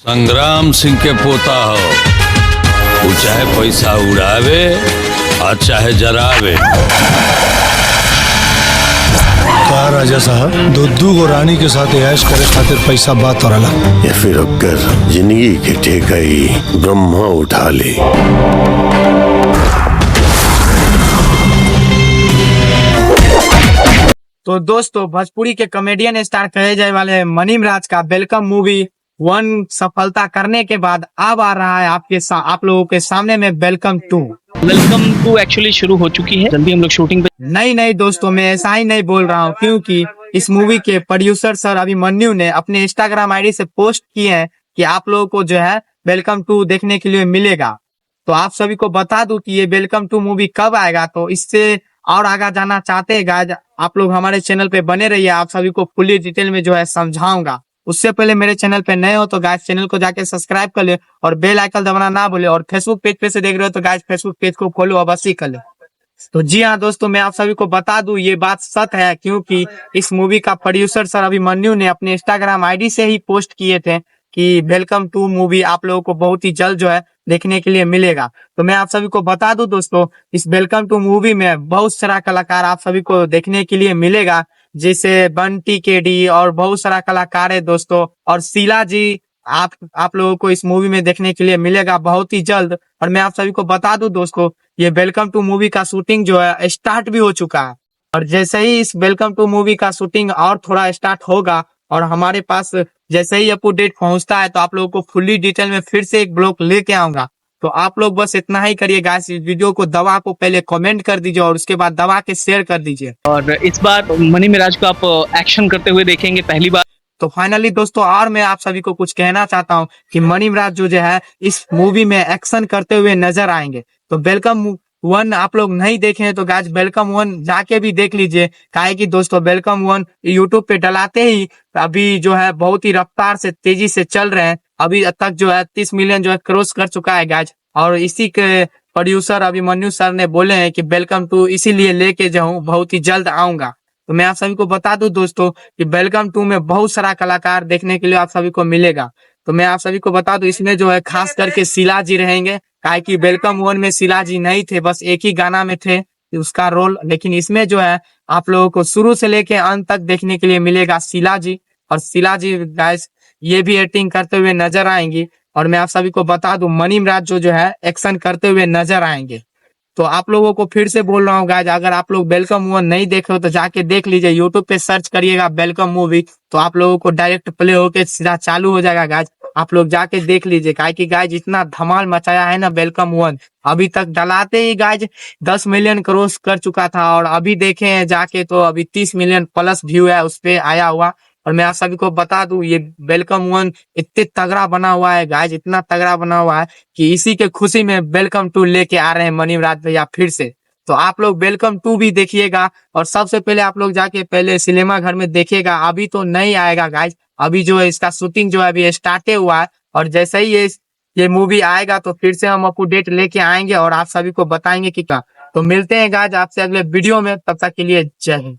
संग्राम सिंह के पोता हो, वो चाहे पैसा उड़ावे और चाहे जरावे। कहा राजा साहब, दुद्दू को रानी के साथ ऐश करे खातिर पैसा बात हो रहा या फिर अगर जिंदगी के ठेकाई ब्रह्मा उठा ले। तो दोस्तों, भोजपुरी के कॉमेडियन स्टार कहे जाने वाले मनीम राज का वेलकम मूवी 1 सफलता करने के बाद अब आ रहा है आप लोगों के सामने में वेलकम 2 एक्चुअली शुरू हो चुकी है। जल्दी हम लोग शूटिंग पे। नहीं दोस्तों, मैं ऐसा ही नहीं बोल रहा हूँ, क्योंकि इस मूवी के प्रोड्यूसर सर अभिमन्यु ने अपने इंस्टाग्राम आईडी से पोस्ट किए हैं कि आप लोगों को जो है वेलकम 2 देखने के लिए मिलेगा। तो आप सभी को बता दूं कि ये वेलकम 2 मूवी कब आएगा। तो इससे और आगे जाना चाहते हैं गाइज, आप लोग हमारे चैनल पे बने रहिए, आप सभी को फुली डिटेल में जो है समझाऊंगा। उससे पहले मेरे चैनल पे नए हो तो गाइज चैनल को जाके सब्सक्राइब कर ले और बेल आइकन दबाना ना भूले, और फेसबुक पेज पे से देख रहे हो तो गाइज फेसबुक पेज को फॉलो अवश्य कर ले। तो जी हाँ दोस्तों, मैं आप सभी को बता दूं ये बात सच है, क्योंकि इस मूवी का प्रोड्यूसर सर अभिमन्यु ने अपने इंस्टाग्राम आईडी से ही पोस्ट किए थे कि वेलकम 2 मूवी आप लोगों को बहुत ही जल्द जो है देखने के लिए मिलेगा। तो मैं आप सभी को बता दूं दोस्तों, इस वेलकम 2 मूवी में बहुत सारा कलाकार आप सभी को देखने के लिए मिलेगा, जैसे बंटी केडी और बहुत सारा कलाकार है दोस्तों, और शीला जी आप लोगों को इस मूवी में देखने के लिए मिलेगा बहुत ही जल्द। और मैं आप सभी को बता दूं दोस्तों, ये वेलकम 2 मूवी का शूटिंग जो है स्टार्ट भी हो चुका है, और जैसे ही इस वेलकम 2 मूवी का शूटिंग और थोड़ा स्टार्ट होगा और हमारे पास जैसे ही अपडेट पहुंचता है तो आप लोगों को फुल्ली डिटेल में फिर से एक ब्लॉग लेके आऊंगा। तो आप लोग बस इतना ही करिए गाइस, इस वीडियो को दबा को पहले कमेंट कर दीजिए और उसके बाद दबा के शेयर कर दीजिए। और इस बार मनीम राज को आप एक्शन करते हुए देखेंगे पहली बार। तो फाइनली दोस्तों, और मैं आप सभी को कुछ कहना चाहता हूँ कि मनीम राज जो है इस मूवी में एक्शन करते हुए नजर आएंगे। तो वेलकम 1 आप लोग नहीं देखे हैं तो गाइस वेलकम 1 जाके भी देख लीजिए, काहे कि दोस्तों वेलकम 1 यूट्यूब पे डलाते ही अभी जो है बहुत ही रफ्तार से तेजी से चल रहे हैं। अभी तक जो है 30 मिलियन जो है क्रॉस कर चुका है गाइस, और इसी के प्रोड्यूसर अभिमन्यु सर ने बोले हैं कि वेलकम 2 इसीलिए लेके जाऊं, बहुत ही जल्द आऊंगा। तो मैं आप सभी को बता दूं दोस्तों कि वेलकम 2 में बहुत सारा कलाकार देखने के लिए आप सभी को मिलेगा। तो मैं आप सभी को बता दूं, इसमें जो है खास करके शीला जी रहेंगे, काहे कि वेलकम 1 में शीला जी नहीं थे, बस एक ही गाना में थे उसका रोल, लेकिन इसमें जो है आप लोगों को शुरू से लेके अंत तक देखने के लिए मिलेगा शीला जी। और शीला जी गाइस ये भी एक्टिंग करते हुए नजर आएंगी। और मैं आप सभी को बता दूं, मनीम राज जो है एक्शन करते हुए नजर आएंगे। तो आप लोगों को फिर से बोल रहा हूँ गाइज, अगर आप लोग वेलकम 1 नहीं देखे हो तो जाके देख लीजिए, यूट्यूब पे सर्च करिएगा वेलकम मूवी, तो आप लोगों को डायरेक्ट प्ले होके सीधा चालू हो जाएगा गाइज, आप लोग जाके देख लीजिए। काहे कि गाइज इतना धमाल मचाया है ना वेलकम 1, अभी तक डलाते ही गाइज 10 मिलियन क्रॉस कर चुका था, और अभी देखे हैं जाके तो अभी 30 मिलियन प्लस व्यू है उस पे आया हुआ। और मैं आप सभी को बता दूं, ये वेलकम 1 इतने तगड़ा बना हुआ है गाइज, इतना तगड़ा बना हुआ है कि इसी के खुशी में वेलकम 2 लेके आ रहे हैं मनीम राज भैया फिर से। तो आप लोग वेलकम 2 भी देखिएगा, और सबसे पहले आप लोग जाके पहले सिनेमा घर में देखिएगा, अभी तो नहीं आएगा गाइज, अभी जो है इसका शूटिंग जो है अभी स्टार्ट हुआ है, और जैसे ही ये मूवी आएगा तो फिर से हम अपडेट लेके आएंगे और आप सभी को बताएंगे कि क्या। तो मिलते हैं गाइज आपसे अगले वीडियो में, तब तक के लिए जय हिंद।